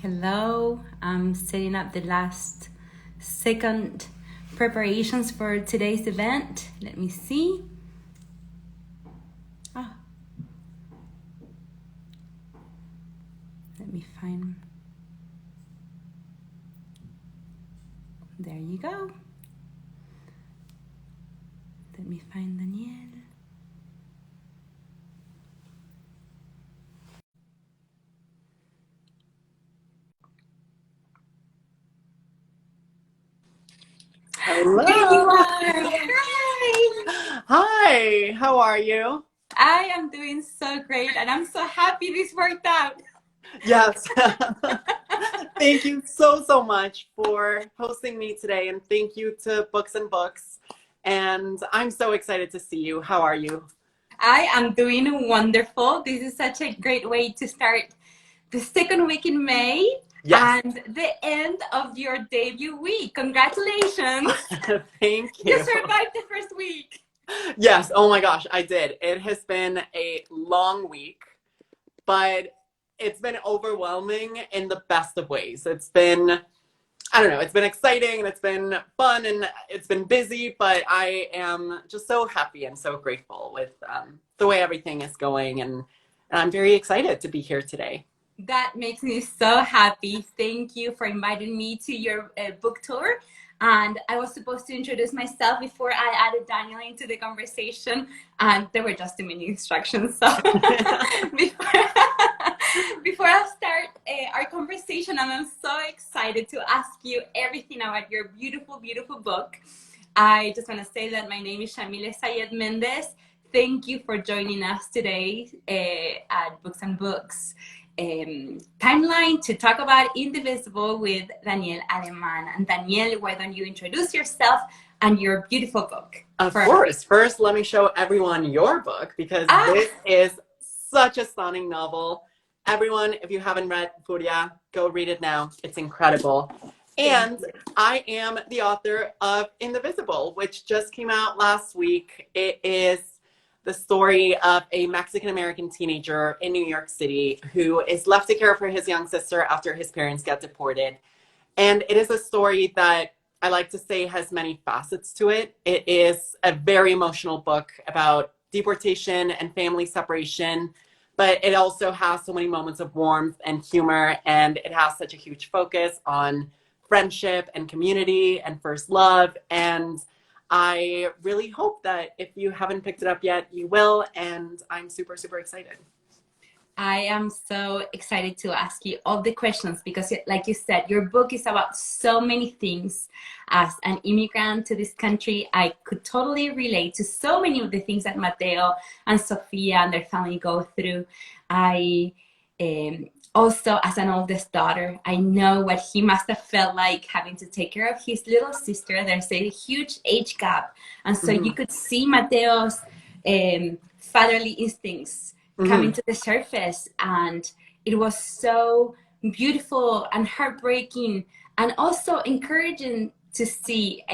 Hello, I'm setting up the last second preparations for today's event. Let me see. Ah, let me find. There you go. Let me find Daniel. Hello. There you are. Hi. Hi, how are you? I am doing so great and I'm so happy this worked out. Yes. Thank you so much for hosting me today, and thank you to Books and Books. And I'm so excited to see you. How are you? I am doing wonderful. This is such a great way to start the second week in May. Yes. And the end of your debut week. Congratulations. Thank You you. survived the first week. Yes, oh my gosh, I did. It has been a long week, but it's been overwhelming in the best of ways. It's been, I don't know, it's been exciting and it's been fun and it's been busy, but I am just so happy and so grateful with the way everything is going. And I'm very excited to be here today. That makes me so happy. Thank you for inviting me to your book tour. And I was supposed to introduce myself before I added Daniel into the conversation, and there were just too many instructions. So before I start our conversation, I'm so excited to ask you everything about your beautiful, beautiful book. I just want to say that my name is Yamile Mendez. Thank you for joining us today at Books and Books timeline to talk about Indivisible with Daniel Aleman. And Daniel, why don't you introduce yourself and your beautiful book? Of course. First, let me show everyone your book, because this is such a stunning novel. Everyone, if you haven't read Furia, go read it now. It's incredible. And I am the author of Indivisible, which just came out last week. It is the story of a Mexican-American teenager in New York City who is left to care for his young sister after his parents get deported. And it is a story that I like to say has many facets to it. It is a very emotional book about deportation and family separation, but it also has so many moments of warmth and humor, and it has such a huge focus on friendship and community and first love. And I really hope that if you haven't picked it up yet, you will, and I'm super excited. I am so excited to ask you all the questions because, like you said, your book is about so many things. As an immigrant to this country, I could totally relate to so many of the things that Mateo and Sofia and their family go through. I also, as an oldest daughter, I know what he must have felt like having to take care of his little sister. There's a huge age gap. And so you could see Mateo's fatherly instincts coming to the surface. And it was so beautiful and heartbreaking and also encouraging to see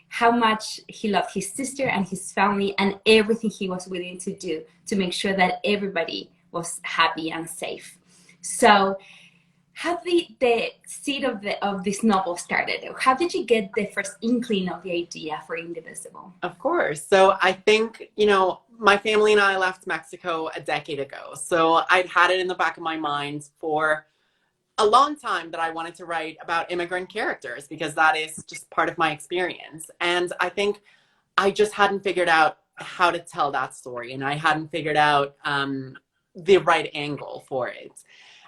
how much he loved his sister and his family and everything he was willing to do to make sure that everybody was happy and safe. So how did the seed of this novel started? How did you get the first inkling of the idea for Indivisible? Of course. So I think, my family and I left Mexico a decade ago. So I'd had it in the back of my mind for a long time that I wanted to write about immigrant characters, because that is just part of my experience. And I think I just hadn't figured out how to tell that story, and I hadn't figured out the right angle for it.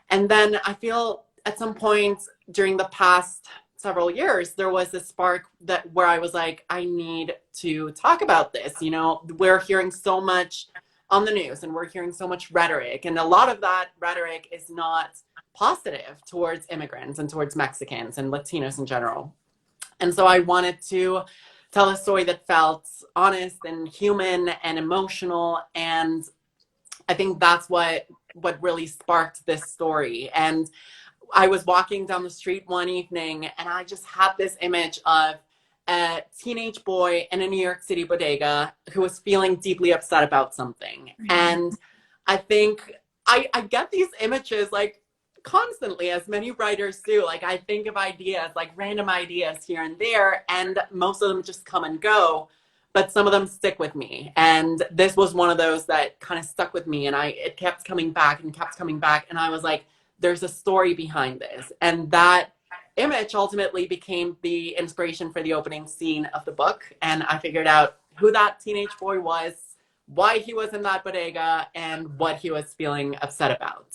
And then I feel at some point during the past several years, there was this spark where I was like, I need to talk about this. We're hearing so much on the news and we're hearing so much rhetoric, and a lot of that rhetoric is not positive towards immigrants and towards Mexicans and Latinos in general. And so I wanted to tell a story that felt honest and human and emotional, and I think that's what really sparked this story. And I was walking down the street one evening and I just had this image of a teenage boy in a New York City bodega who was feeling deeply upset about something. And I think I get these images like constantly, as many writers do. Like, I think of ideas, like random ideas here and there, and most of them just come and go, but some of them stick with me. And this was one of those that kind of stuck with me, and it kept coming back and kept coming back. And I was like, there's a story behind this. And that image ultimately became the inspiration for the opening scene of the book. And I figured out who that teenage boy was, why he was in that bodega, and what he was feeling upset about.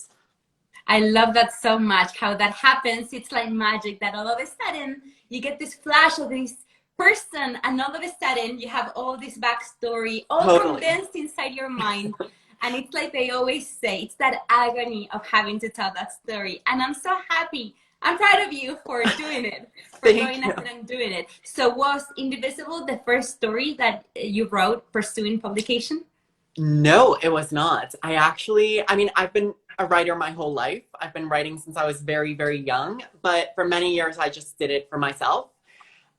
I love that so much, how that happens. It's like magic that all of a sudden you get this flash of this person, and all of a sudden you have all this backstory all Totally. condensed inside your mind. And it's like they always say, it's that agony of having to tell that story. And I'm so happy. I'm proud of you for doing it, for going ahead and doing it. So was Indivisible the first story that you wrote pursuing publication? No, it was not. I mean, I've been a writer my whole life. I've been writing since I was very, very young, but for many years I just did it for myself.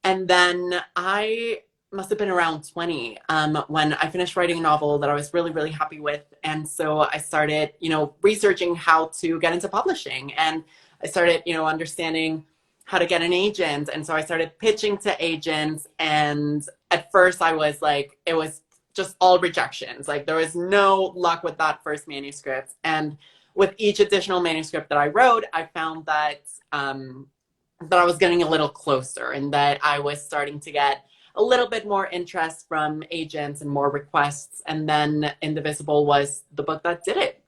And then I must have been around 20 when I finished writing a novel that I was really, really happy with. And so I started, researching how to get into publishing. And I started, understanding how to get an agent. And so I started pitching to agents. And at first I was like, it was just all rejections. Like, there was no luck with that first manuscript. And with each additional manuscript that I wrote, I found that that I was getting a little closer, and that I was starting to get a little bit more interest from agents and more requests. And then Indivisible was the book that did it.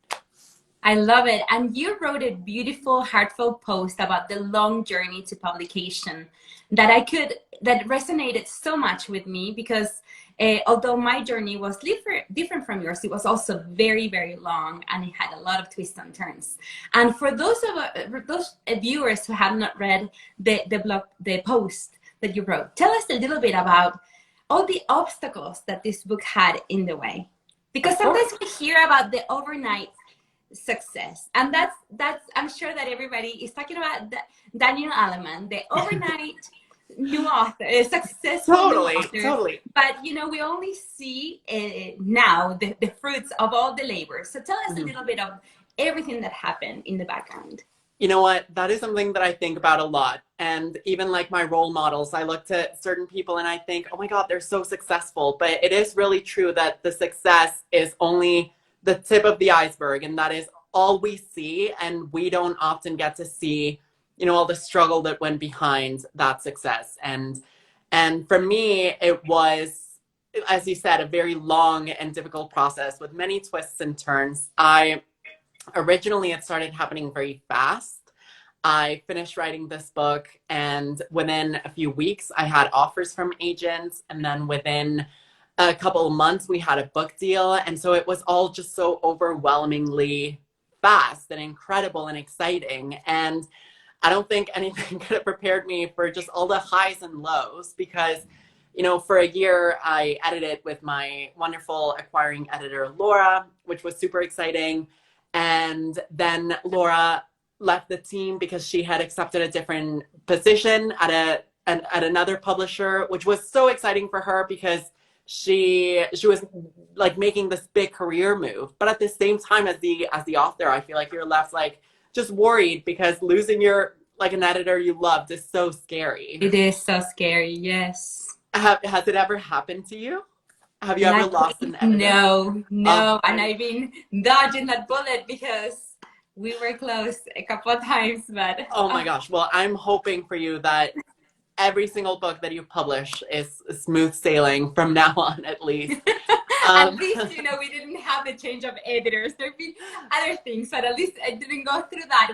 I love it. And you wrote a beautiful, heartfelt post about the long journey to publication that resonated so much with me, because although my journey was different from yours, it was also very, very long, and it had a lot of twists and turns. And for those viewers who have not read the post that you wrote, tell us a little bit about all the obstacles that this book had in the way. Because sometimes we hear about the overnight success, and that's I'm sure that everybody is talking about Daniel Aleman, the overnight new author, a successful Totally, new author. totally. But we only see now the fruits of all the labor. So tell us a little bit of everything that happened in the background. You know what? That is something that I think about a lot. And even like my role models, I look to certain people and I think, oh my God, they're so successful. But it is really true that the success is only the tip of the iceberg, and that is all we see. And we don't often get to see, all the struggle that went behind that success. And for me, it was, as you said, a very long and difficult process with many twists and turns. Originally, it started happening very fast. I finished writing this book, and within a few weeks, I had offers from agents. And then within a couple of months, we had a book deal. And so it was all just so overwhelmingly fast and incredible and exciting. And I don't think anything could have prepared me for just all the highs and lows, because, for a year, I edited with my wonderful acquiring editor, Laura, which was super exciting. And then Laura left the team because she had accepted a different position at another publisher, which was so exciting for her because she was like making this big career move. But at the same time, as the author, I feel like you're left like just worried, because losing an editor you loved is so scary. It is so scary. Yes. Has it ever happened to you? Have you ever lost an editor? No. And I've been dodging that bullet because we were close a couple of times, but... Oh my gosh. Well, I'm hoping for you that every single book that you publish is smooth sailing from now on, at least. At least, we didn't have a change of editors. There have been other things, but at least I didn't go through that.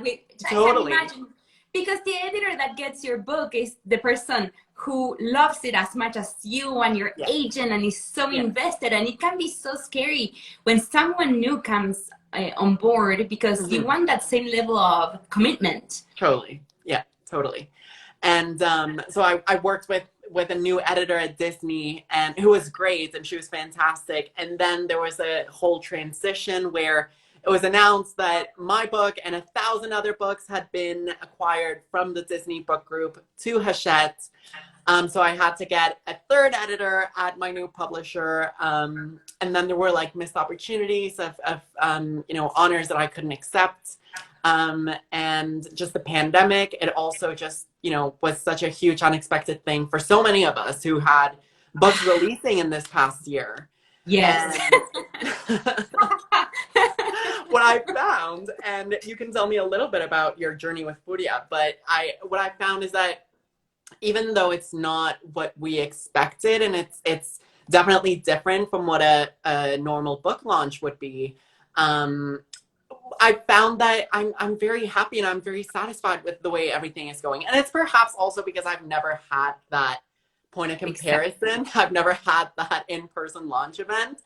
Totally. I can imagine, because the editor that gets your book is the person who loves it as much as you and your agent, and is so invested. And it can be so scary when someone new comes on board, because you want that same level of commitment. Totally. Yeah, totally. And so I worked with a new editor at Disney, and who was great, and she was fantastic. And then there was a whole transition where it was announced that my book and 1,000 other books had been acquired from the Disney Book Group to Hachette. So I had to get a third editor at my new publisher. And then there were like missed opportunities of honors that I couldn't accept. And just the pandemic, it also just, was such a huge unexpected thing for so many of us who had books releasing in this past year. Yes. And what I found, and you can tell me a little bit about your journey with Furia, but what I found is that even though it's not what we expected, and it's definitely different from what a normal book launch would be, I found that I'm very happy and I'm very satisfied with the way everything is going. And it's perhaps also because I've never had that point of comparison. Exactly. I've never had that in-person launch event.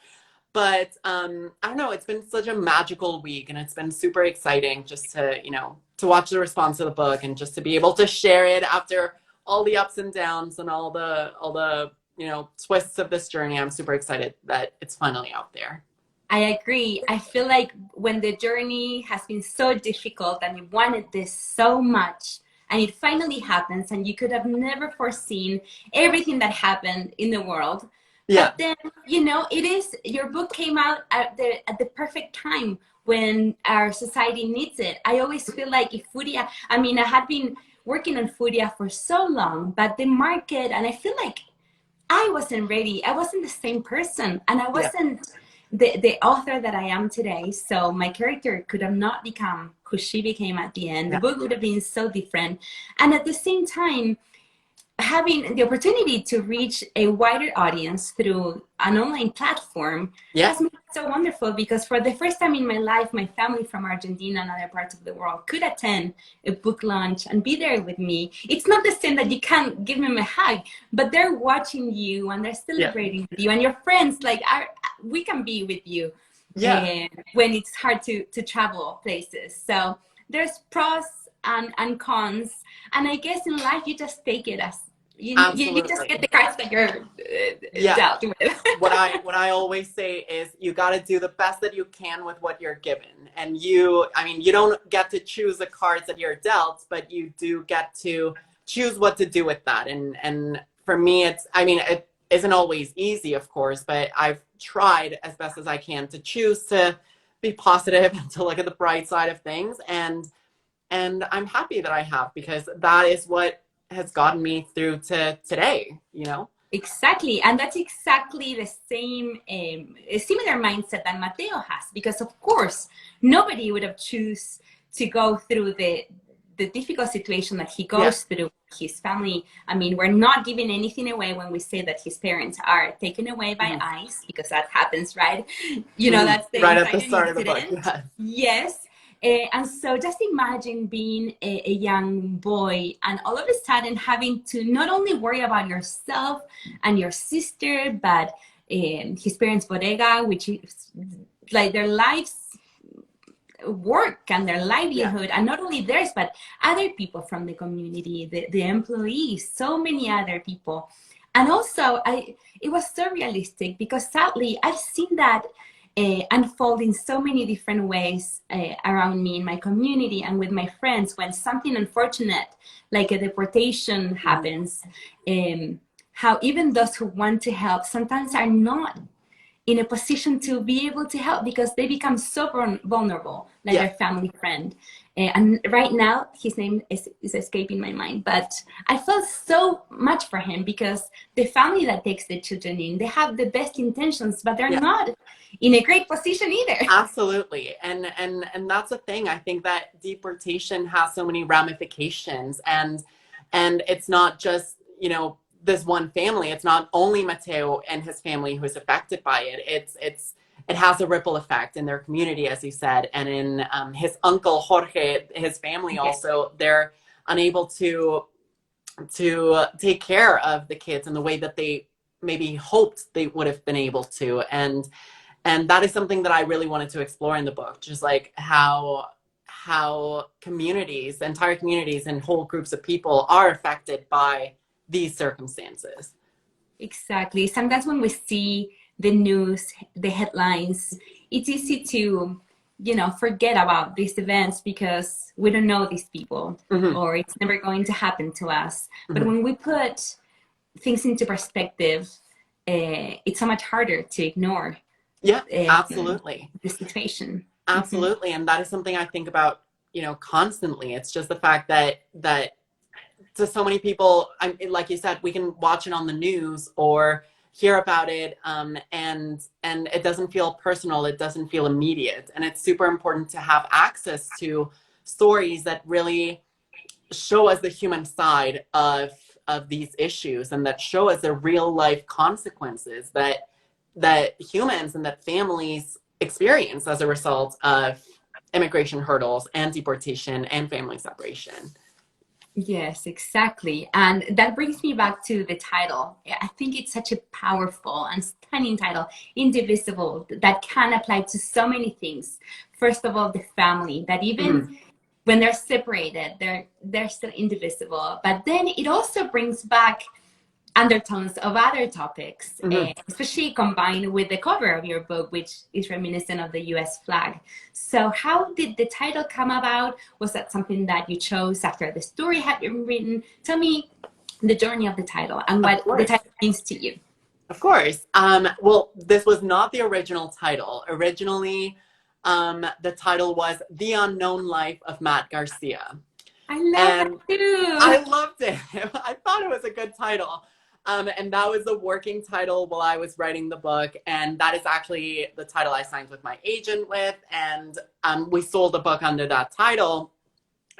But I don't know, it's been such a magical week, and it's been super exciting just to, to watch the response of the book and just to be able to share it after all the ups and downs and all the twists of this journey. I'm super excited that it's finally out there. I agree. I feel like when the journey has been so difficult and you wanted this so much, and it finally happens, and you could have never foreseen everything that happened in the world. Yeah. But then, your book came out at the perfect time when our society needs it. I always feel like if Furia, I had been working on Furia for so long, but the market, and I feel like I wasn't ready. I wasn't the same person, and I wasn't the author that I am today. So my character could have not become who she became at the end. The book would have been so different. And at the same time, having the opportunity to reach a wider audience through an online platform has been so wonderful, because for the first time in my life, my family from Argentina and other parts of the world could attend a book launch and be there with me. It's not the same that you can't give them a hug, but they're watching you and they're celebrating with you, and your friends, we can be with you when it's hard to travel places. So there's pros and cons, and I guess in life you just take it as you just get the cards that you're dealt with. what I always say is you got to do the best that you can with what you're given, and you don't get to choose the cards that you're dealt, but you do get to choose what to do with that. And for me, it isn't always easy, of course, but I've tried as best as I can to choose to be positive and to look at the bright side of things. And I'm happy that I have, because that is what has gotten me through to today, Exactly. And that's exactly the same, a similar mindset that Mateo has, because of course, nobody would have choose to go through the difficult situation that he goes through. His family, we're not giving anything away when we say that his parents are taken away by ICE, because that happens, right? That's the right at the start of the book. Yes. And so just imagine being a young boy and all of a sudden having to not only worry about yourself and your sister, but his parents' bodega, which is like their lives work and their livelihood, and not only theirs, but other people from the community, the employees, so many other people. And also it was so realistic, because sadly I've seen that unfold in so many different ways around me, in my community and with my friends. When something unfortunate like a deportation happens, how even those who want to help sometimes are not in a position to be able to help, because they become so vulnerable, like their family friend. And right now, his name is escaping my mind, but I felt so much for him, because the family that takes the children in, they have the best intentions, but they're not in a great position either. Absolutely. And that's the thing. I think that deportation has so many ramifications, and it's not just, this one family. It's not only Mateo and his family who's affected by it. It has a ripple effect in their community, as you said, and in his uncle Jorge, his family also. They're unable to take care of the kids in the way that they maybe hoped they would have been able to, and that is something that I really wanted to explore in the book, just like how communities, entire communities, and whole groups of people are affected by these circumstances. Exactly. Sometimes when we see the news, the headlines, it's easy to, forget about these events because we don't know these people, or it's never going to happen to us. But when we put things into perspective, it's so much harder to ignore. Yeah, absolutely. The situation. Absolutely. And that is something I think about, you know, constantly. It's just the fact that to so many people, like you said, we can watch it on the news or hear about it, and it doesn't feel personal. It doesn't feel immediate. And it's super important to have access to stories that really show us the human side of these issues, and that show us the real life consequences that humans and that families experience as a result of immigration hurdles and deportation and family separation. Yes, exactly. And that brings me back to the title. I think it's such a powerful and stunning title, Indivisible, that can apply to so many things. First of all, the family, that even when they're separated, they're still indivisible. But then it also brings back undertones of other topics, especially combined with the cover of your book, which is reminiscent of the US flag. So how did the title come about? Was that something that you chose after the story had been written? Tell me the journey of the title and what the title means to you. Of course. Well, this was not the original title. Originally, the title was The Unknown Life of Matt Garcia. I love that too. I loved it. I thought it was a good title. And that was the working title while I was writing the book. And that is actually the title I signed with my agent with. And we sold the book under that title.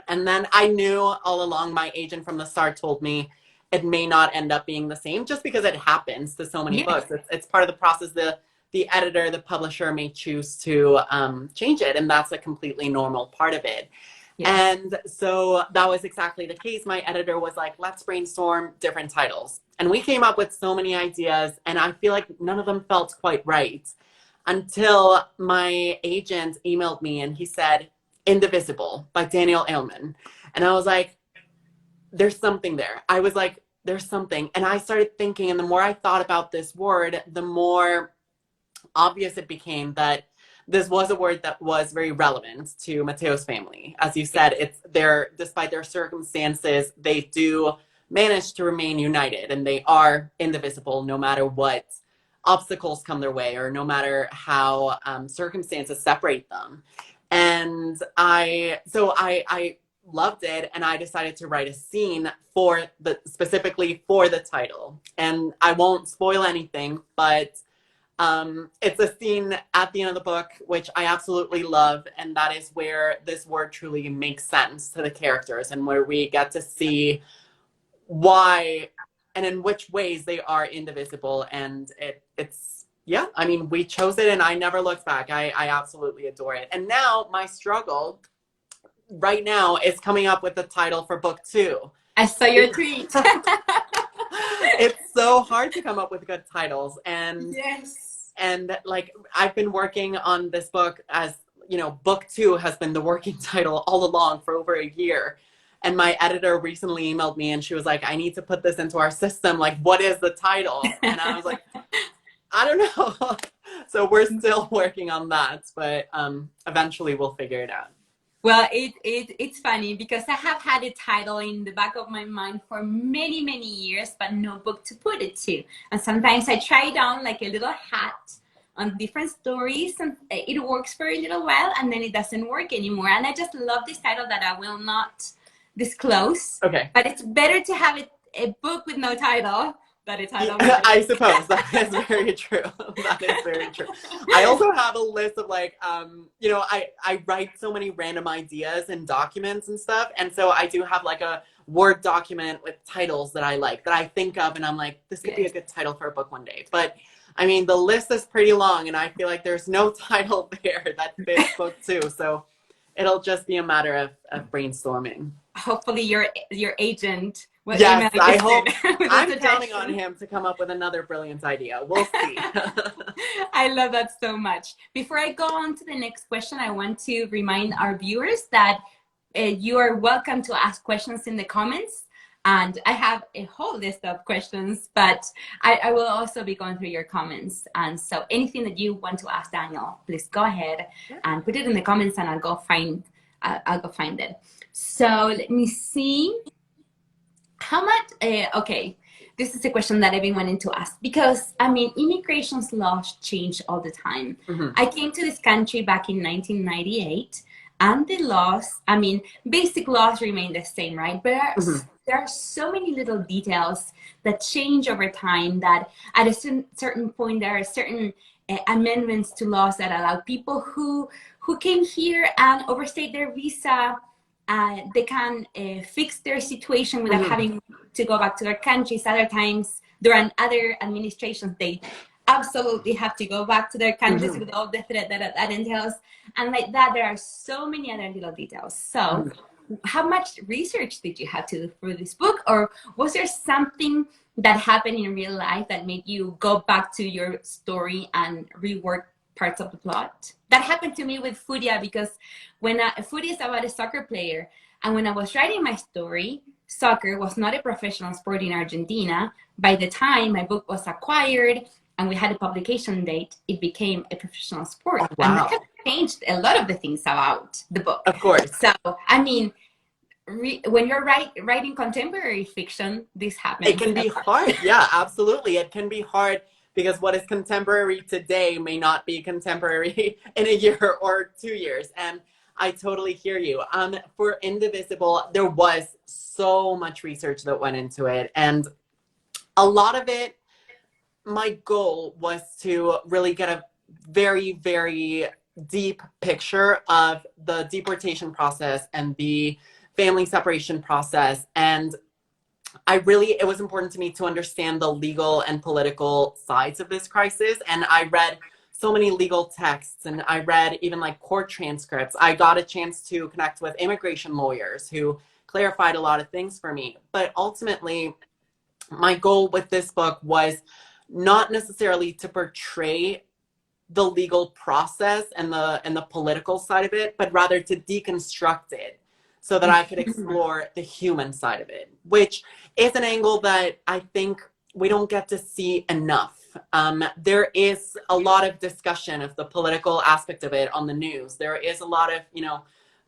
And then I knew all along, my agent from the start told me it may not end up being the same, just because it happens to so many books. It's part of the process. The editor, the publisher may choose to change it. And that's a completely normal part of it. Yes. And so that was exactly the case. My editor was like, let's brainstorm different titles. And we came up with so many ideas, and I feel like none of them felt quite right until my agent emailed me and he said, Indivisible by Daniel Aleman. And I was like, there's something there. I was like, there's something. And I started thinking, and the more I thought about this word, the more obvious it became that this was a word that was very relevant to Mateo's family. As you said, despite their circumstances, they do manage to remain united, and they are indivisible no matter what obstacles come their way, or no matter how circumstances separate them. And I loved it, and I decided to write a scene specifically for the title. And I won't spoil anything, but it's a scene at the end of the book, which I absolutely love. And that is where this word truly makes sense to the characters, and where we get to see why and in which ways they are indivisible. And it's, yeah, I mean, we chose it and I never looked back. I absolutely adore it. And now my struggle right now is coming up with the title for book 2. I saw your tweet. It's so hard to come up with good titles. And yes. And like, I've been working on this book, as you know, book 2 has been the working title all along for over a year. And my editor recently emailed me and she was like, I need to put this into our system. Like, what is the title? And I was like, I don't know. So we're still working on that, but eventually we'll figure it out. Well, it's funny because I have had a title in the back of my mind for many, many years, but no book to put it to. And sometimes I try it on like a little hat on different stories, and it works for a little while, and then it doesn't work anymore. And I just love this title that I will not disclose. Okay. But it's better to have a book with no title than a title. I suppose that is very true. That is very true. I also have a list of like, you know, I write so many random ideas and documents and stuff. And so I do have like a Word document with titles that I like, that I think of, and I'm like, this could be a good title for a book one day. But I mean, the list is pretty long, and I feel like there's no title there that fits book 2. So it'll just be a matter of brainstorming. Hopefully your agent will yes, email I hope. I'm suggestion. counting on him to come up with another brilliant idea. We'll see. I love that so much. Before I go on to the next question, I want to remind our viewers that you are welcome to ask questions in the comments. And I have a whole list of questions, but I will also be going through your comments. And so anything that you want to ask Daniel, please go ahead and put it in the comments, and I'll go find it. So let me see. How much, okay, this is a question that I've been wanting to ask, because I mean, immigration's laws change all the time. I came to this country back in 1998, and the laws, I mean, basic laws remain the same, right? But Mhm. there are so many little details that change over time, that at a certain point there are certain amendments to laws that allow people who came here and overstayed their visa, they can fix their situation without Mhm. having to go back to their countries. Other times, during other administrations, they absolutely have to go back to their countries Mhm. with all the threat that entails. And like that, there are so many other little details. So, Mhm. how much research did you have to do for this book? Or was there something that happened in real life that made you go back to your story and rework parts of the plot? That happened to me with Furia, because Furia is about a soccer player. And when I was writing my story, soccer was not a professional sport in Argentina. By the time my book was acquired and we had a publication date, it became a professional Oh, sport. And that has wow. changed a lot of the things about the book. Of course. So, I mean, when you're writing contemporary fiction, this It happens can a be lot. hard. Yeah, absolutely. It can be hard because what is contemporary today may not be contemporary in a year or 2 years. And I totally hear you. For Indivisible, there was so much research that went into it. And a lot of it, my goal was to really get a very, very deep picture of the deportation process and the family separation process. And it was important to me to understand the legal and political sides of this crisis. And I read so many legal texts, and I read even like court transcripts. I got a chance to connect with immigration lawyers who clarified a lot of things for me. But ultimately, my goal with this book was not necessarily to portray the legal process and the political side of it, but rather to deconstruct it so that I could explore the human side of it, which is an angle that I think we don't get to see enough. There is a lot of discussion of the political aspect of it on the news. There is a lot of,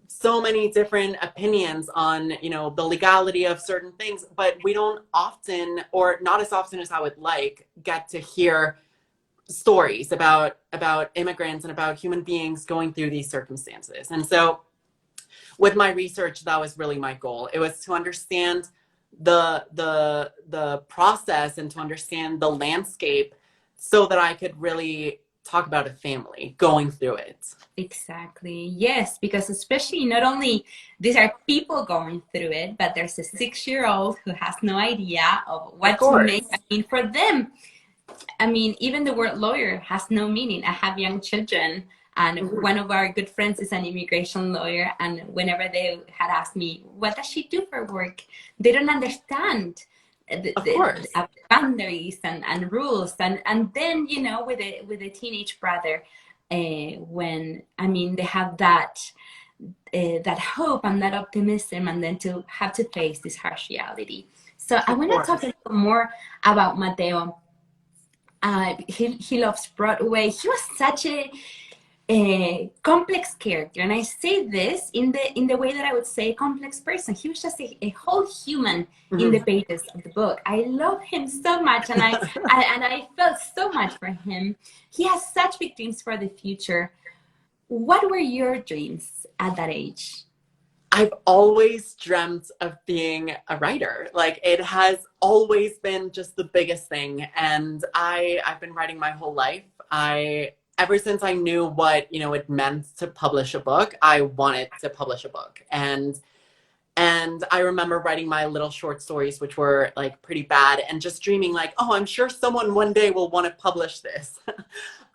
so many different opinions on, the legality of certain things, but we don't often, or not as often as I would like, get to hear stories about immigrants and about human beings going through these circumstances. And so with my research, that was really my goal. It was to understand the process and to understand the landscape so that I could really talk about a family going through it. Exactly. Yes, because especially not only these are people going through it, but there's a 6-year-old who has no idea of Of what to make. I course. mean, for them, I mean, even the word lawyer has no meaning. I have young children, and Mhm. one of our good friends is an immigration lawyer. And whenever they had asked me, what does she do for work? They don't understand Of course. boundaries and rules. And then, with a teenage brother, when, I mean, they have that hope and that optimism, and then to have to face this harsh reality. So I Of want to talk a course. little more about Mateo. He loves Broadway. He was such a complex character, and I say this in the way that I would say a complex person. He was just a whole human in the Mhm. pages of the book. I love him so much, and I felt so much for him. He has such big dreams for the future. What were your dreams at that age? I've always dreamt of being a writer. Like, it has always been just the biggest thing. And I've been writing my whole life. Ever since I knew what, it meant to publish a book, I wanted to publish a book. And I remember writing my little short stories, which were like pretty bad, and just dreaming like, oh, I'm sure someone one day will want to publish this.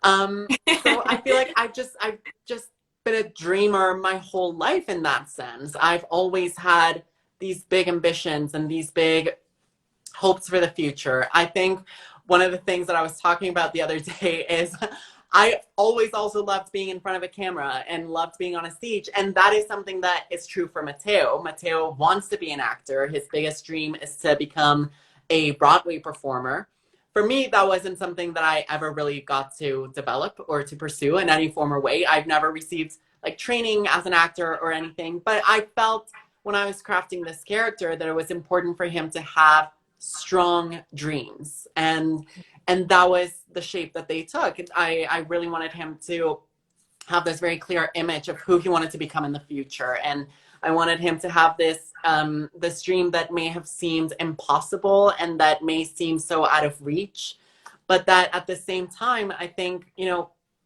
So I feel like I've just been a dreamer my whole life in that sense. I've always had these big ambitions and these big hopes for the future. I think one of the things that I was talking about the other day is I always also loved being in front of a camera and loved being on a stage. And that is something that is true for Mateo. Mateo wants to be an actor. His biggest dream is to become a Broadway performer. For me, that wasn't something that I ever really got to develop or to pursue in any form or way. I've never received like training as an actor or anything, but I felt when I was crafting this character that it was important for him to have strong dreams, and that was the shape that they took. I really wanted him to have this very clear image of who he wanted to become in the future. And I wanted him to have this dream that may have seemed impossible and that may seem so out of reach, but that at the same time, I think,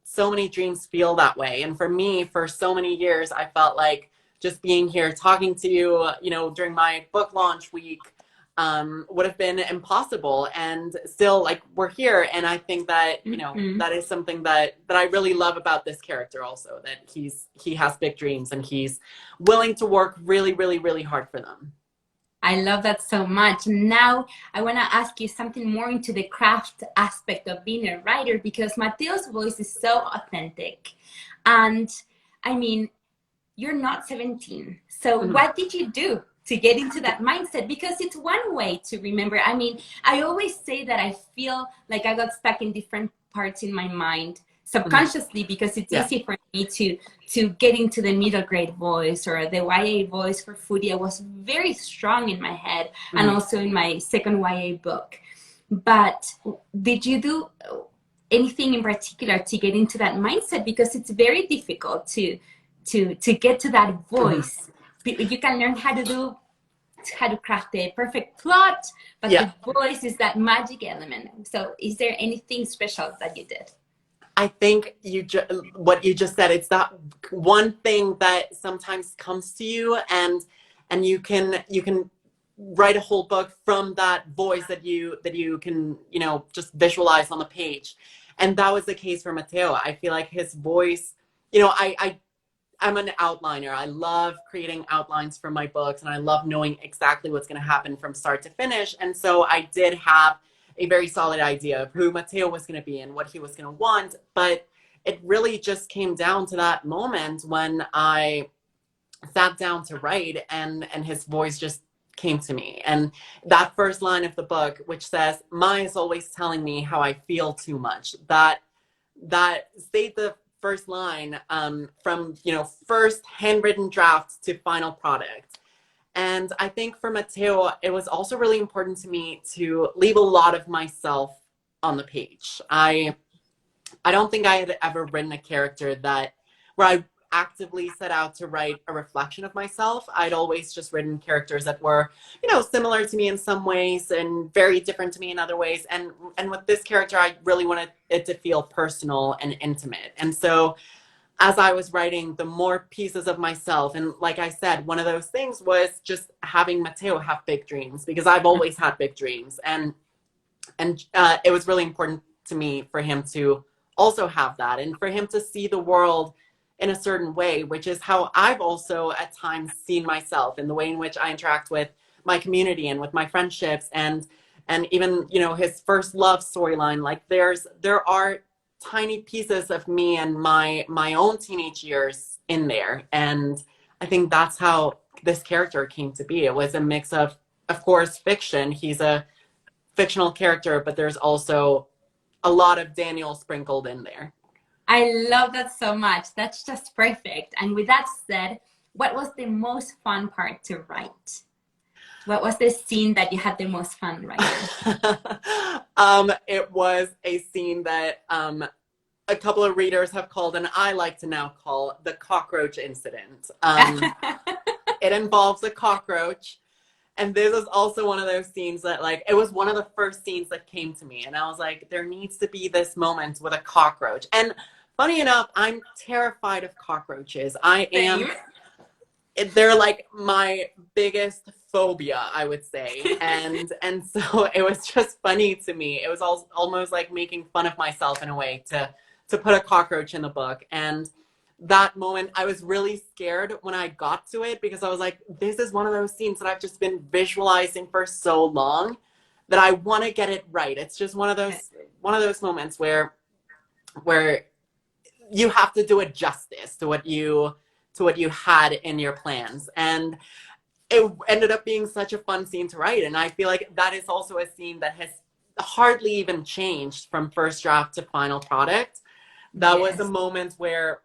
so many dreams feel that way. And for me, for so many years, I felt like just being here talking to you, during my book launch week, would have been impossible. And still, like, we're here. And I think that, that is something that I really love about this character also, that he has big dreams and he's willing to work really, really, really hard for them. I love that so much. Now I want to ask you something more into the craft aspect of being a writer, because Mateo's voice is so authentic. And I mean, you're not 17. So what did you do to get into that mindset? Because it's one way to remember. I mean, I always say that I feel like I got stuck in different parts in my mind subconsciously, because it's easy for me to get into the middle grade voice or the YA voice for Foodie. I was very strong in my head and also in my second YA book. But did you do anything in particular to get into that mindset? Because it's very difficult to get to that voice. You can learn how to craft the perfect plot, but the voice is that magic element. So is there anything special that you did? I think what you just said, it's that one thing that sometimes comes to you, and you can write a whole book from that voice that you can, just visualize on the page. And that was the case for Mateo. I feel like his voice, I'm an outliner. I love creating outlines for my books, and I love knowing exactly what's going to happen from start to finish. And so I did have a very solid idea of who Mateo was going to be and what he was going to want. But it really just came down to that moment when I sat down to write, and his voice just came to me. And that first line of the book, which says, "Ma is always telling me how I feel too much," that stayed the first line from, first handwritten draft to final product. And I think for Mateo, it was also really important to me to leave a lot of myself on the page. I don't think I had ever written a character where I actively set out to write a reflection of myself. I'd always just written characters that were, similar to me in some ways and very different to me in other ways. And with this character, I really wanted it to feel personal and intimate. And so as I was writing, the more pieces of myself, and like I said, one of those things was just having Mateo have big dreams, because I've always had big dreams. And it was really important to me for him to also have that, and for him to see the world in a certain way, which is how I've also at times seen myself, in the way in which I interact with my community and with my friendships, and even, his first love storyline. Like there are tiny pieces of me and my own teenage years in there. And I think that's how this character came to be. It was a mix of course, fiction. He's a fictional character, but there's also a lot of Daniel sprinkled in there. I love that so much. That's just perfect. And with that said, what was the most fun part to write? What was the scene that you had the most fun writing? It was a scene that a couple of readers have called, and I like to now call, the cockroach incident. It involves a cockroach. And this is also one of those scenes that, like, it was one of the first scenes that came to me. And I was like, there needs to be this moment with a cockroach. And funny enough, I'm terrified of cockroaches. I am. They're like my biggest phobia, I would say. And so it was just funny to me. It was almost like making fun of myself in a way to put a cockroach in the book. And that moment, I was really scared when I got to it, because I was like, this is one of those scenes that I've just been visualizing for so long that I want to get it right. It's just one of those moments where you have to do it justice to what you had in your plans. And it ended up being such a fun scene to write. And I feel like that is also a scene that has hardly even changed from first draft to final product. That was a moment where,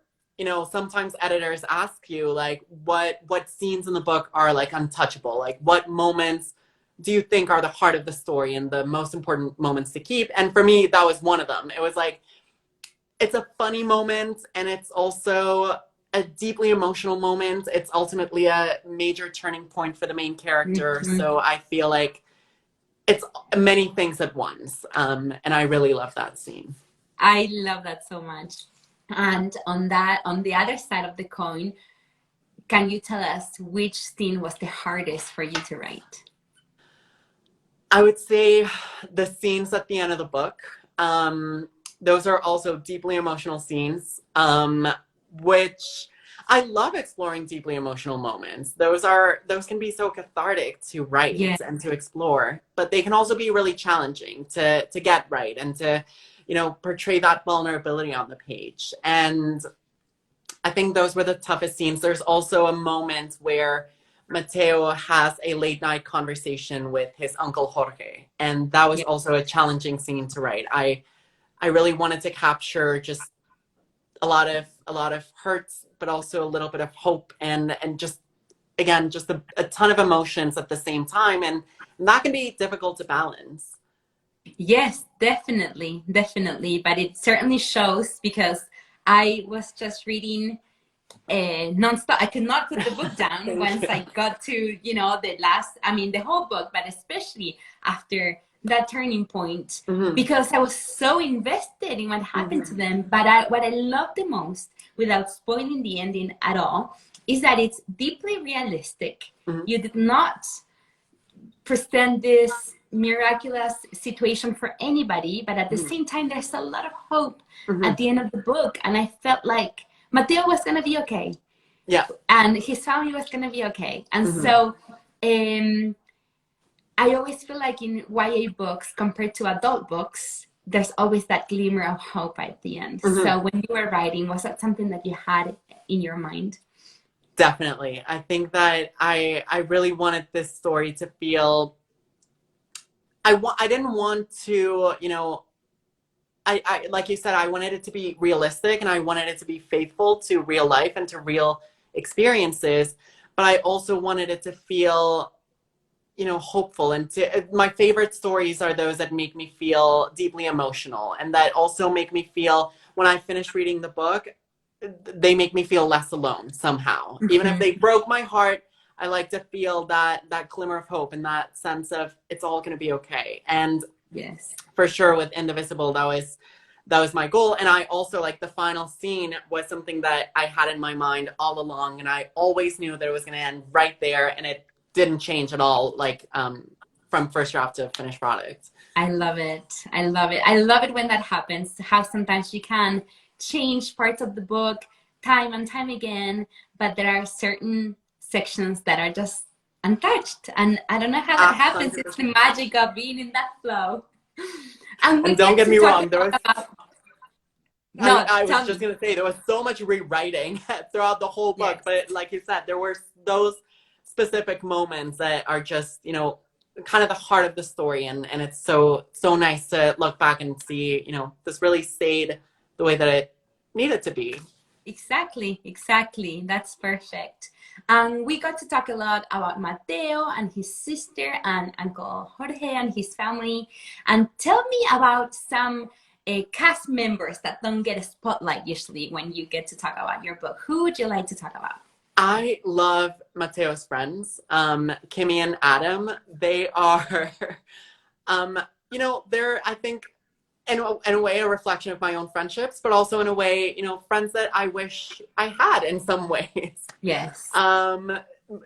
sometimes editors ask you, like, what scenes in the book are, like, untouchable? Like, what moments do you think are the heart of the story and the most important moments to keep? And for me, that was one of them. It was like, it's a funny moment, and it's also a deeply emotional moment. It's ultimately a major turning point for the main character. Mhm. So I feel like it's many things at once. And I really love that scene. I love that so much. And on that, on the other side of the coin, can you tell us which scene was the hardest for you to write? I would say the scenes at the end of the book. Those are also deeply emotional scenes, which I love exploring deeply emotional moments. Those can be so cathartic to Yeah. write and to explore, but they can also be really challenging to get right and to, portray that vulnerability on the page. And I think those were the toughest scenes. There's also a moment where Mateo has a late night conversation with his uncle Jorge, and that was Yeah. also a challenging scene to write. I really wanted to capture just a lot of hurts, but also a little bit of hope, and just again just a ton of emotions at the same time, and that can be difficult to balance. Yes, definitely, definitely. But it certainly shows because I was just reading nonstop. I could not put the book down Thank once you. I got to, the last, I mean, the whole book, but especially after that turning point, Hmm. because I was so invested in what happened to Hmm. them. But what I love the most, without spoiling the ending at all, is that it's deeply realistic. Hmm. You did not present this miraculous situation for anybody, but at the Hmm. same time, there's a lot of hope Hmm. at the end of the book. And I felt like Mateo was going to be okay Yeah. and his family was going to be okay. And Hmm. so I always feel like in YA books compared to adult books, there's always that glimmer of hope at the end. Hmm. So when you were writing, was that something that you had in your mind? Definitely. I think that I really wanted this story to feel. I didn't want to, I like you said, I wanted it to be realistic, and I wanted it to be faithful to real life and to real experiences, but I also wanted it to feel, hopeful. And my favorite stories are those that make me feel deeply emotional, and that also make me feel, when I finish reading the book, they make me feel less alone somehow. Even if Mhm. they broke my heart, I like to feel that glimmer of hope and that sense of it's all going to be okay. And Yes. for sure with Indivisible, that was my goal. And I also, like, the final scene was something that I had in my mind all along, and I always knew that it was going to end right there, and it didn't change at all, like, from first draft to finished product. I love it. I love it. I love it when that happens. How sometimes you can change parts of the book time and time again, but there are certain sections that are just untouched. And I don't know how that happens. It's the 100%. magic of being in that flow. And we And don't get get to me talk wrong, there was about, I, no, I was tell just me. gonna say there was so much rewriting throughout the whole book, Yes. but like you said, there were those specific moments that are just, kind of the heart of the story, and it's so nice to look back and see, this really stayed the way that it needed to be. Exactly, exactly. That's perfect. And we got to talk a lot about Mateo and his sister and Uncle Jorge and his family. And tell me about some cast members that don't get a spotlight usually when you get to talk about your book. Who would you like to talk about? I love Mateo's friends, Kimmy and Adam. They are, um, they're, I think, in a way, a reflection of my own friendships, but also in a way, friends that I wish I had in some ways. Yes. Um,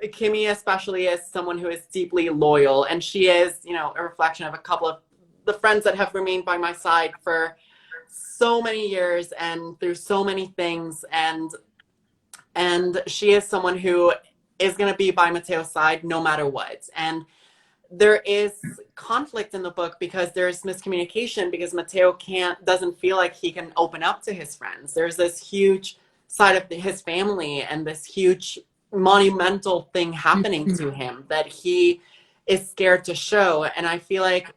Kimmy especially is someone who is deeply loyal, and she is, a reflection of a couple of the friends that have remained by my side for so many years and through so many things, and she is someone who is going to be by Mateo's side no matter what. And there is conflict in the book because there's miscommunication, because Mateo doesn't feel like he can open up to his friends. There's this huge side of his family and this huge monumental thing happening Mhm. to him that he is scared to show. And I feel like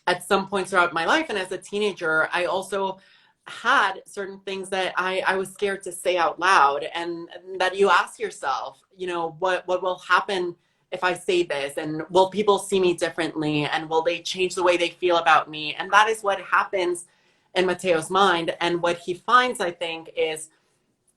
at some points throughout my life and as a teenager, I also had certain things that I was scared to say out loud, and that you ask yourself, what will happen if I say this, and will people see me differently, and will they change the way they feel about me? And that is what happens in Mateo's mind. And what he finds, I think, is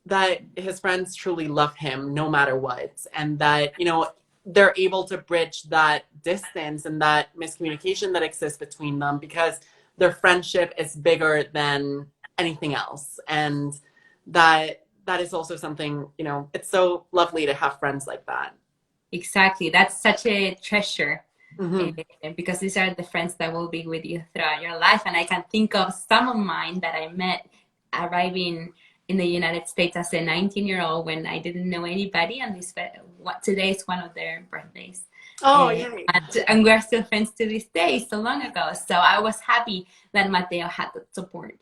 that his friends truly love him no matter what. And that, you know, they're able to bridge that distance and that miscommunication that exists between them because their friendship is bigger than anything else. And that is also something, you know, it's so lovely to have friends like that. Exactly. That's such a treasure. Mm-hmm. Because these are the friends that will be with you throughout your life. And I can think of some of mine that I met arriving in the United States as a 19-year-old when I didn't know anybody. And today is one of their birthdays. Oh, yay. And we're still friends to this day, so long ago. So I was happy that Mateo had the support.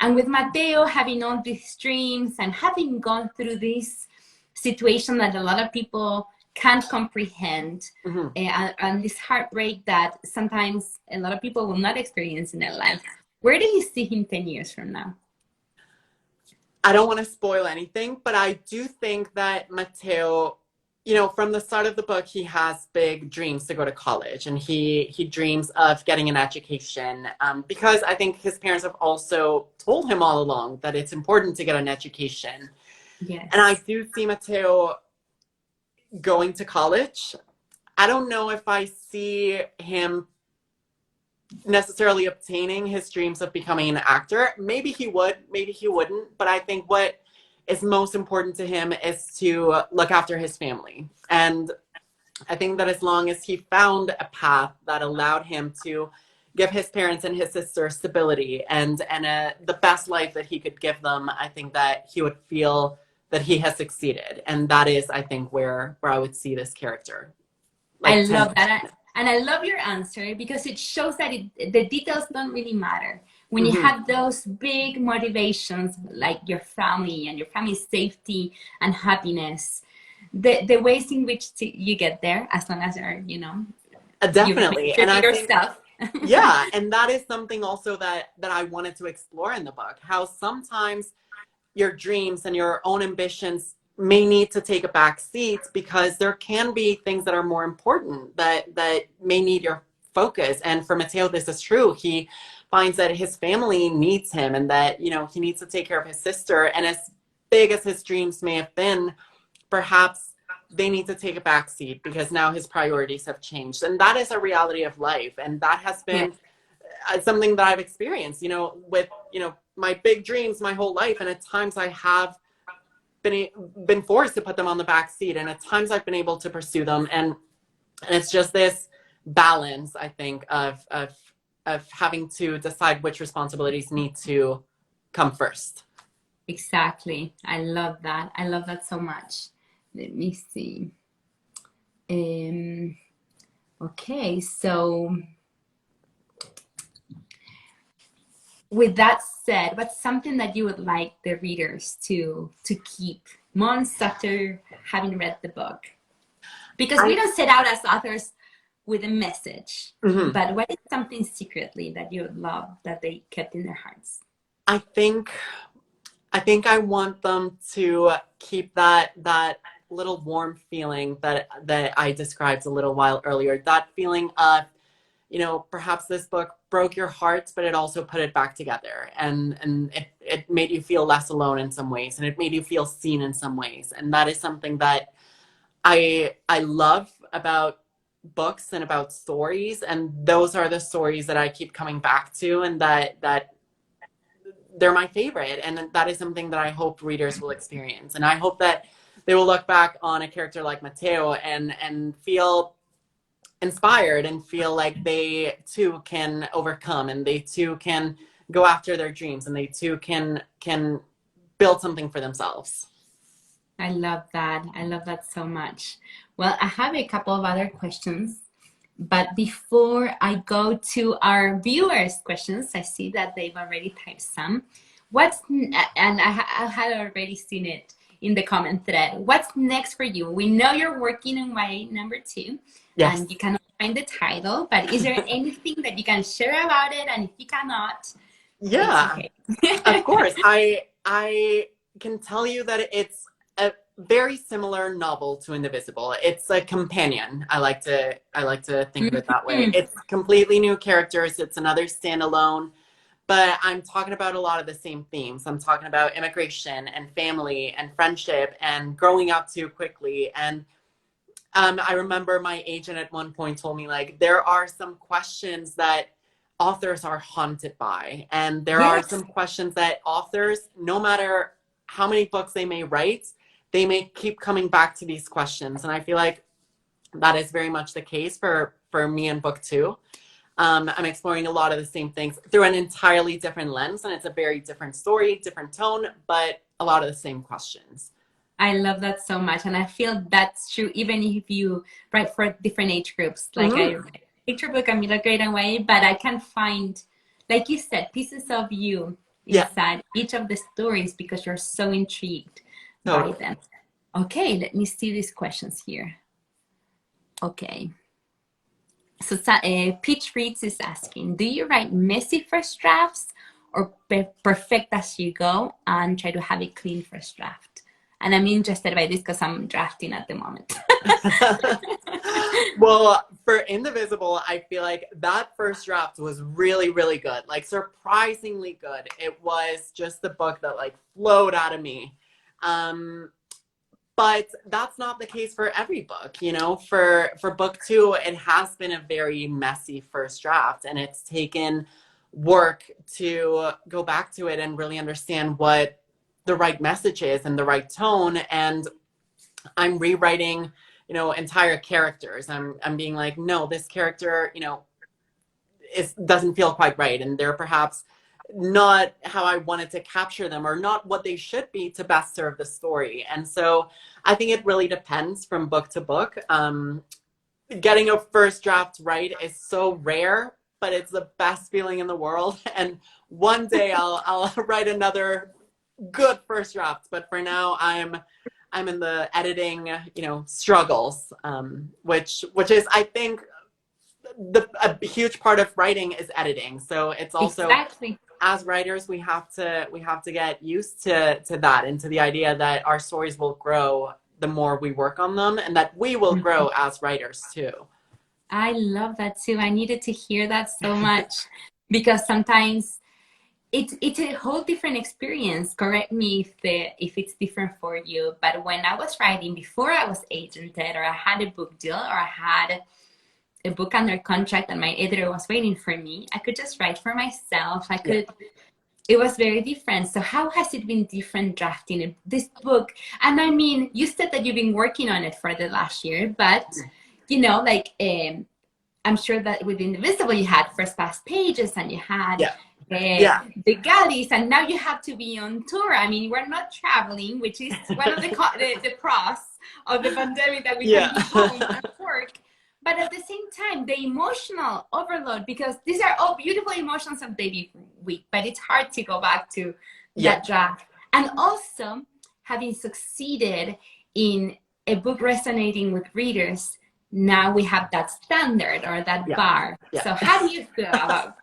And with Mateo having all these dreams and having gone through this situation that a lot of people can't comprehend, and this heartbreak that sometimes a lot of people will not experience in their life, where do you see him 10 years from now? I don't want to spoil anything, but I do think that Mateo, you know, from the start of the book, he has big dreams to go to college, and he dreams of getting an education, because I think his parents have also told him all along that it's important to get an education. Yes. And I do see Mateo going to college. I don't know if I see him necessarily obtaining his dreams of becoming an actor. Maybe he would, maybe he wouldn't. But I think what is most important to him is to look after his family. And I think that as long as he found a path that allowed him to give his parents and his sister stability and the best life that he could give them, I think that he would feel that he has succeeded. And that is, I think, where I would see this character. Like I love that. And I love your answer because it shows that the details don't really matter. When you have those big motivations, like your family and your family's safety and happiness, the ways in which you get there, as long as you're, you know, definitely. And I think, stuff. Yeah. And that is something also that I wanted to explore in the book, how sometimes your dreams and your own ambitions may need to take a back seat because there can be things that are more important that may need your focus. And for Mateo, this is true. He finds that his family needs him and that, you know, he needs to take care of his sister. And as big as his dreams may have been, perhaps they need to take a back seat because now his priorities have changed. And that is a reality of life. And that has been something that I've experienced, you know, with, you know, my big dreams my whole life. And at times I have been forced to put them on the back seat, and at times I've been able to pursue them, and it's just this balance, I think, of having to decide which responsibilities need to come first. Exactly. I love that. I love that so much. Let me see. Okay, so with that said, what's something that you would like the readers to keep months after having read the book? Because we don't set out as authors with a message, but what is something secretly that you would love that they kept in their hearts? I think I want them to keep that little warm feeling that I described a little while earlier, that feeling of, you know, perhaps this book broke your heart, but it also put it back together. And it made you feel less alone in some ways. And it made you feel seen in some ways. And that is something that I love about books and about stories. And those are the stories that I keep coming back to, and that they're my favorite. And that is something that I hope readers will experience. And I hope that they will look back on a character like Mateo and feel inspired and feel like they too can overcome, and they too can go after their dreams, and they too can build something for themselves. I love that. I love that so much. Well, I have a couple of other questions, but before I go to our viewers' questions, I see that they've already typed some. And I had already seen it in the comment thread. What's next for you? We know you're working on YA #2, yes. And you cannot find the title, but is there anything that you can share about it? And if you cannot, yeah, okay. Of course. I can tell you that it's a very similar novel to Indivisible. It's a companion. I like to think of it that way. It's completely new characters. It's another standalone, but I'm talking about a lot of the same themes. I'm talking about immigration and family and friendship and growing up too quickly. And I remember my agent at one point told me, like, there are some questions that authors are haunted by. And there are Yes. some questions that authors, no matter how many books they may write, they may keep coming back to these questions. And I feel like that is very much the case for me in book two. I'm exploring a lot of the same things through an entirely different lens, and it's a very different story, different tone, but a lot of the same questions. I love that so much. And I feel that's true even if you write for different age groups. Like I picture book Yamile great away, but I can find, like you said, pieces of you inside each of the stories because you're so intrigued by them. Okay, let me see these questions here. Okay. So Peach Reads is asking, do you write messy first drafts or perfect as you go and try to have a clean first draft? And I'm interested by this because I'm drafting at the moment. Well, for Indivisible, I feel like that first draft was really, really good. Like, surprisingly good. It was just the book that, like, flowed out of me. But that's not the case for every book, you know. For book two, it has been a very messy first draft, and it's taken work to go back to it and really understand what the right message is and the right tone. And I'm rewriting, you know, entire characters. I'm being like, no, this character, you know, doesn't feel quite right, and they're perhaps not how I wanted to capture them, or not what they should be to best serve the story. And so I think it really depends from book to book. Getting a first draft right is so rare, but it's the best feeling in the world. And one day I'll write another good first draft. But for now, I'm in the editing, you know, struggles, which is, I think, a huge part of writing is editing. So it's also, exactly, as writers, we have to get used to that, and to the idea that our stories will grow the more we work on them, and that we will grow as writers too. I love that too. I needed to hear that so much because sometimes it's a whole different experience. Correct me if it's different for you. But when I was writing, before I was agented, or I had a book deal, or I had a book under contract and my editor was waiting for me, I could just write for myself. I could, it was very different. So how has it been different drafting this book? And I mean, you said that you've been working on it for the last year, but you know, like, I'm sure that with Indivisible, you had first pass pages and you had the galleys, and now you have to be on tour. I mean, we're not traveling, which is one of the pros of the pandemic, that we can be home and work. But at the same time, the emotional overload, because these are all beautiful emotions of baby week, but it's hard to go back to that draft. And also, having succeeded in a book resonating with readers, now we have that standard, or that bar. So how do you feel about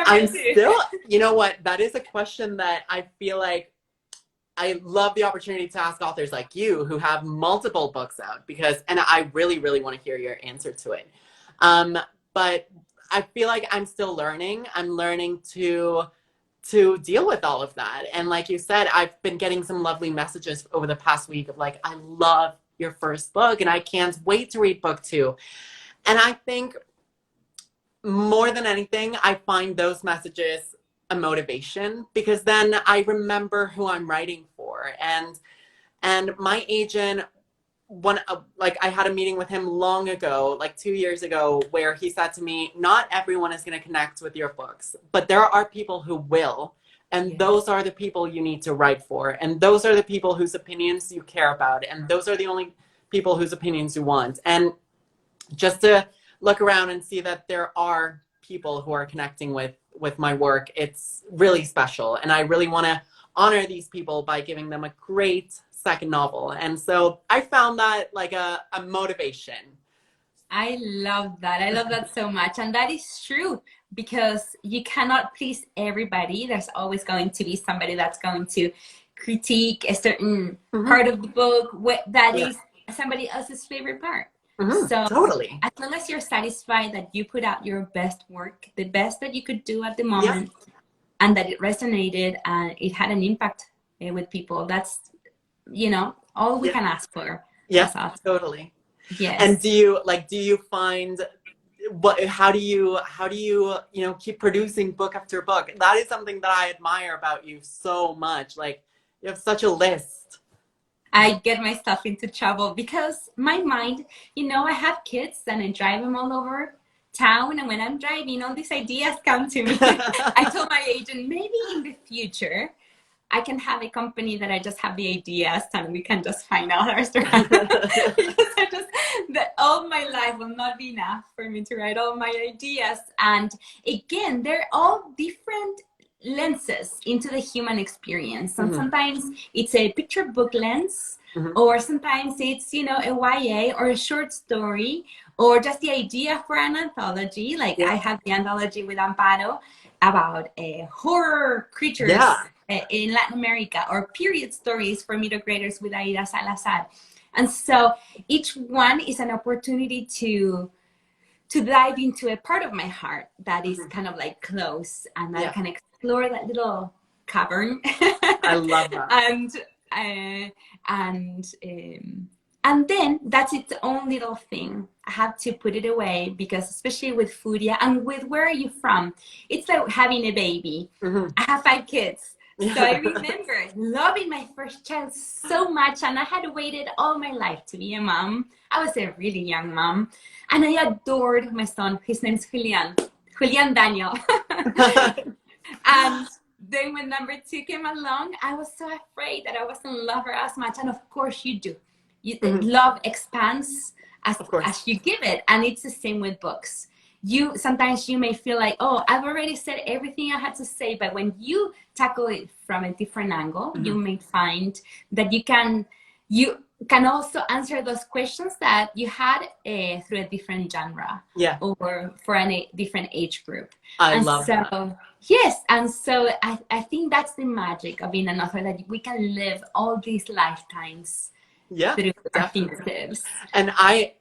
I'm still, you know what, that is a question that I feel like I love the opportunity to ask authors like you who have multiple books out, because, and I really, really want to hear your answer to it. But I feel like I'm still learning. I'm learning to deal with all of that. And like you said, I've been getting some lovely messages over the past week of like, I love your first book and I can't wait to read book two. And I think more than anything, I find those messages a motivation, because then I remember who I'm writing for. And my agent, like, I had a meeting with him long ago, like 2 years ago, where he said to me, not everyone is going to connect with your books, but there are people who will. And those are the people you need to write for. And those are the people whose opinions you care about. And those are the only people whose opinions you want. And just to look around and see that there are people who are connecting with my work, it's really special. And I really want to honor these people by giving them a great second novel. And so I found that like a motivation. I love that. I love that so much. And that is true, because you cannot please everybody. There's always going to be somebody that's going to critique a certain part of the book that is somebody else's favorite part. So totally, as long as you're satisfied that you put out your best work, the best that you could do at the moment, and that it resonated and it had an impact with people. That's, all we Yeah. can ask for. Yeah, As us. totally. Yes. And do you find how do you keep producing book after book? That is something that I admire about you so much. Like, you have such a list. I get myself into trouble because my mind, I have kids and I drive them all over town. And when I'm driving, all these ideas come to me. I told my agent, maybe in the future, I can have a company that I just have the ideas and we can just find out our restaurant. Because all my life will not be enough for me to write all my ideas. And again, they're all different lenses into the human experience. And sometimes it's a picture book lens, or sometimes it's, a YA or a short story, or just the idea for an anthology. Like I have the anthology with Amparo about horror creatures in Latin America, or period stories for middle graders with Aida Salazar. And so each one is an opportunity to dive into a part of my heart that is kind of like close, and I can explore that little cavern. I love that. And then that's its own little thing. I have to put it away because, especially with food, and with where are you from? It's like having a baby. I have 5 kids. So I remember loving my first child so much, and I had waited all my life to be a mom. I was a really young mom, and I adored my son. His name's Julian Daniel. And then when number 2 came along, I was so afraid that I wasn't love her as much. And of course you do. Love expands as you give it, and it's the same with books. Sometimes you may feel like, oh, I've already said everything I had to say, but when you tackle it from a different angle, you may find that you can also answer those questions that you had through a different genre, or for a different age group. I love that. Yes, and so I think that's the magic of being an author, that we can live all these lifetimes through our fingertips. And I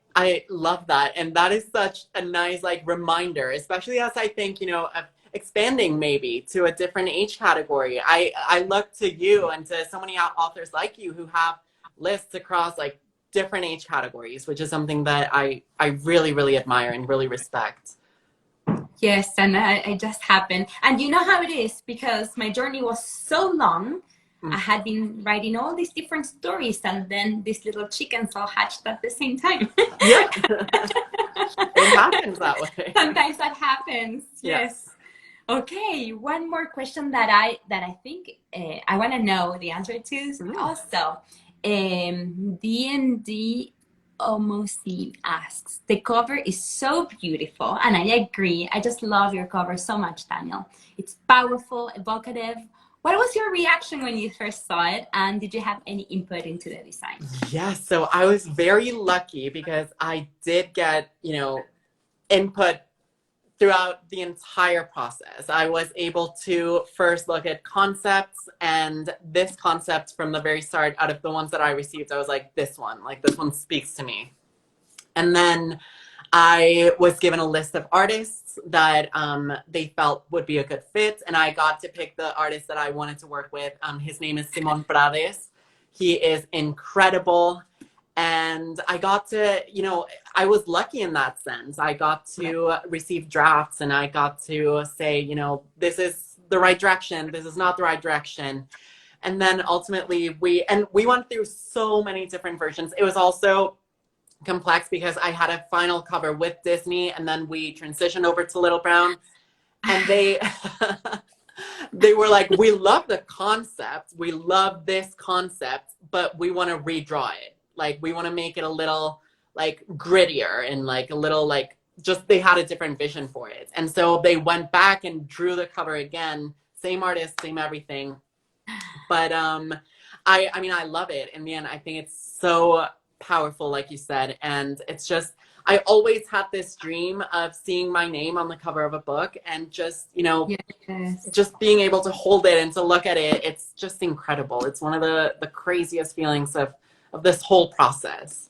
love that. And that is such a nice reminder, especially as I think, of expanding maybe to a different age category. I look to you and to so many authors like you who have lists across different age categories, which is something that I really, really admire and really respect. Yes, and I just happened. And you know how it is, because my journey was so long. I had been writing all these different stories, and then these little chickens all hatched at the same time. Yeah, it happens that way. Sometimes that happens. Yes. Okay, one more question that I think I want to know the answer to also. D&D Almost asks, the cover is so beautiful, and I agree. I just love your cover so much, Daniel. It's powerful, evocative. What was your reaction when you first saw it, and did you have any input into the design? Yes, so I was very lucky because I did get, input throughout the entire process. I was able to first look at concepts, and this concept from the very start, out of the ones that I received, I was like, this one speaks to me. And then I was given a list of artists that they felt would be a good fit, and I got to pick the artist that I wanted to work with. His name is Simon Prades. He is incredible, and I got to, I was lucky in that sense. I got to receive drafts, and I got to say, this is the right direction, this is not the right direction. And then ultimately we went through so many different versions. It was also complex because I had a final cover with Disney, and then we transitioned over to Little Brown, and they were like, we love the concept, we love this concept, but we want to redraw it. We want to make it a little grittier and a little just, they had a different vision for it. And so they went back and drew the cover again, same artist, same everything. But I mean, I love it. In the end, I think it's so powerful, like you said, and it's just, I always had this dream of seeing my name on the cover of a book, and just just being able to hold it and to look at it. It's just incredible. It's one of the craziest feelings of this whole process.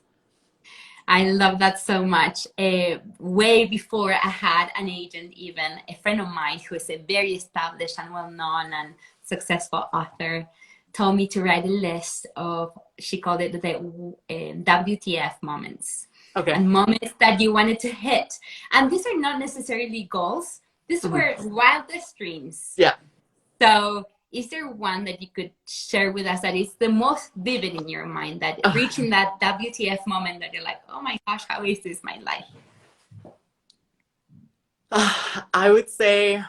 I love that so much. Way before I had an agent, even a friend of mine who is a very established and well-known and successful author told me to write a list of, she called it the WTF moments, Okay. and moments that you wanted to hit. And these are not necessarily goals. These were wildest dreams. Yeah. So is there one that you could share with us that is the most vivid in your mind, that reaching that WTF moment that you're like, oh my gosh, how is this my life? I would say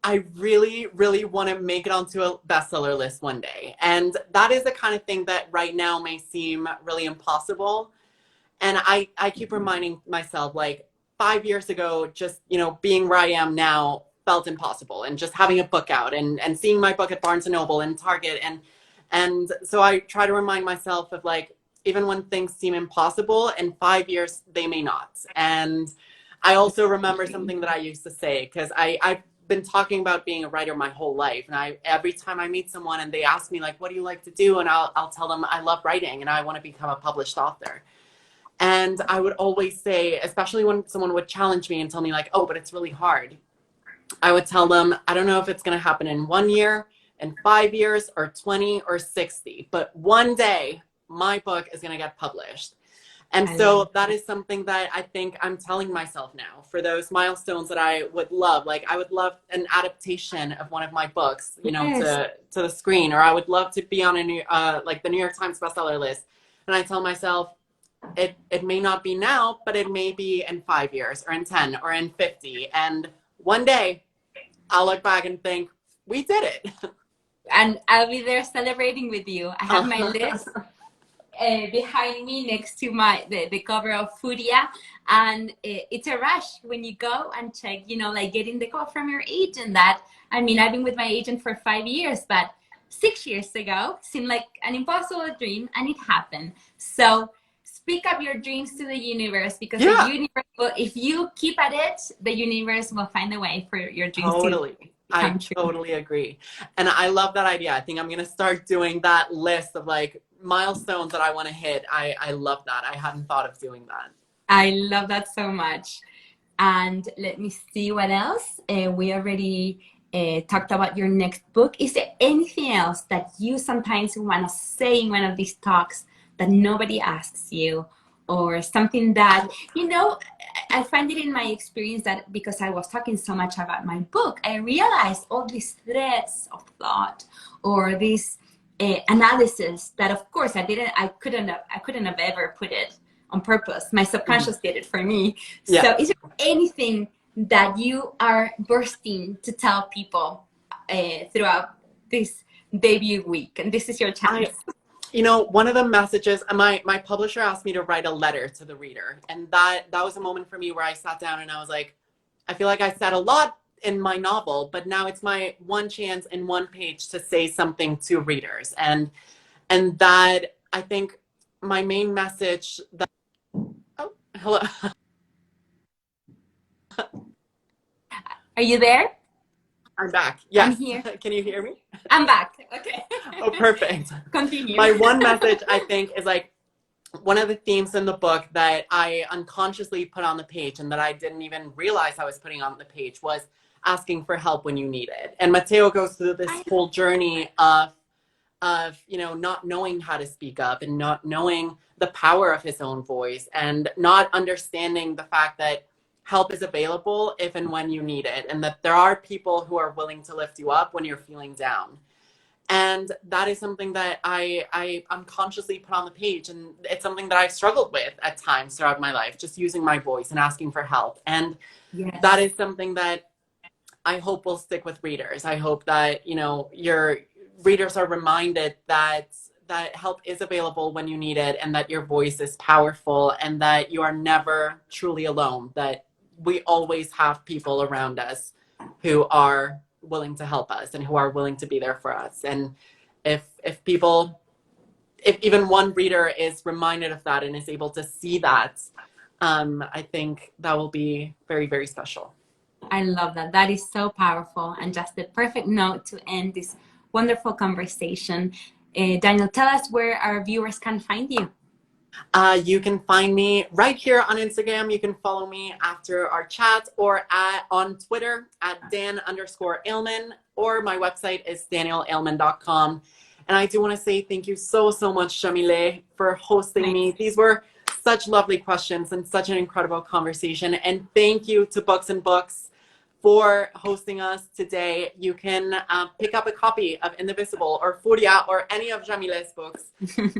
I really, really want to make it onto a bestseller list one day. And that is the kind of thing that right now may seem really impossible. And I keep reminding myself, like 5 years ago, just, being where I am now felt impossible. And just having a book out and seeing my book at Barnes & Noble and Target. And so I try to remind myself of, like, even when things seem impossible, in 5 years, they may not. And I also remember something that I used to say, because I've been talking about being a writer my whole life. And every time I meet someone and they ask me, like, what do you like to do? And I'll tell them I love writing and I want to become a published author. And I would always say, especially when someone would challenge me and tell me, like, oh, but it's really hard, I would tell them, I don't know if it's going to happen in 1 year, in 5 years, or 20 or 60, but one day my book is going to get published. And so that is something that I think I'm telling myself now for those milestones that I would love. Like, I would love an adaptation of one of my books, to the screen, or I would love to be on the New York Times bestseller list. And I tell myself, it may not be now, but it may be in 5 years or in 10 or in 50. And one day I'll look back and think, we did it. And I'll be there celebrating with you. I have my list behind me next to the cover of Furia. And it's a rush when you go and check, like getting the call from your agent that, I've been with my agent for 5 years, but 6 years ago seemed like an impossible dream, and it happened. So speak up your dreams to the universe, because the universe will, if you keep at it, the universe will find a way for your dreams to come true. I totally agree. And I love that idea. I think I'm going to start doing that list of, like, milestones that I want to hit. I love that. I hadn't thought of doing that. I love that so much. And let me see what else. We already talked about your next book. Is there anything else that you sometimes want to say in one of these talks that nobody asks you, or something that, I find it in my experience that because I was talking so much about my book, I realized all these threads of thought or this analysis that, of course, I couldn't have ever put it on purpose. My subconscious did it for me. Yeah. So is there anything that you are bursting to tell people throughout this debut week? And this is your chance. One of the messages, my publisher asked me to write a letter to the reader. And that was a moment for me where I sat down and I was like, I feel like I said a lot in my novel, but now it's my one chance in one page to say something to readers. And that, I think, my main message that, oh, hello. Are you there? I'm back. Yes. I'm here. Can you hear me? I'm back. Okay. Oh, perfect. Continue. My one message, I think, is, like, one of the themes in the book that I unconsciously put on the page and that I didn't even realize I was putting on the page was asking for help when you need it. And Mateo goes through this whole journey of not knowing how to speak up and not knowing the power of his own voice and not understanding the fact that help is available if and when you need it, and that there are people who are willing to lift you up when you're feeling down. And that is something that I unconsciously put on the page, and it's something that I've struggled with at times throughout my life, just using my voice and asking for help. And that is something that I hope will stick with readers. I hope that, your readers are reminded that help is available when you need it, and that your voice is powerful, and that you are never truly alone, that we always have people around us who are willing to help us and who are willing to be there for us. And if even one reader is reminded of that and is able to see that, I think that will be very, very special. I love that. That is so powerful, and just the perfect note to end this wonderful conversation. Daniel, tell us where our viewers can find you. You can find me right here on Instagram. You can follow me after our chat, or on Twitter at Dan_Aleman, or my website is danielaleman.com. And I do want to say thank you so, so much, Yamile, for hosting me. These were such lovely questions and such an incredible conversation. And thank you to Books and Books for hosting us today. You can pick up a copy of Indivisible or Furia or any of Yamile's books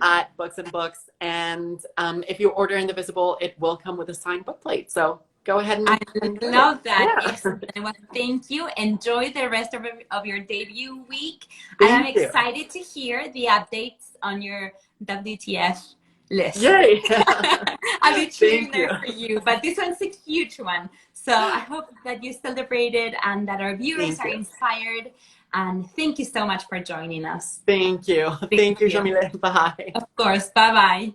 at Books and Books. And if you order Indivisible, it will come with a signed book plate. So go ahead and I love that. Yeah. Excellent. Well, thank you. Enjoy the rest of your debut week. Thank and I'm you. excited to hear the updates on your WTF list. Yay! I'll be cheering Thank you. there for you. But this one's a huge one. So I hope that you celebrated and that our viewers are inspired. And thank you so much for joining us. Thank you. Thank you, Yamile. Bye. Of course. Bye-bye.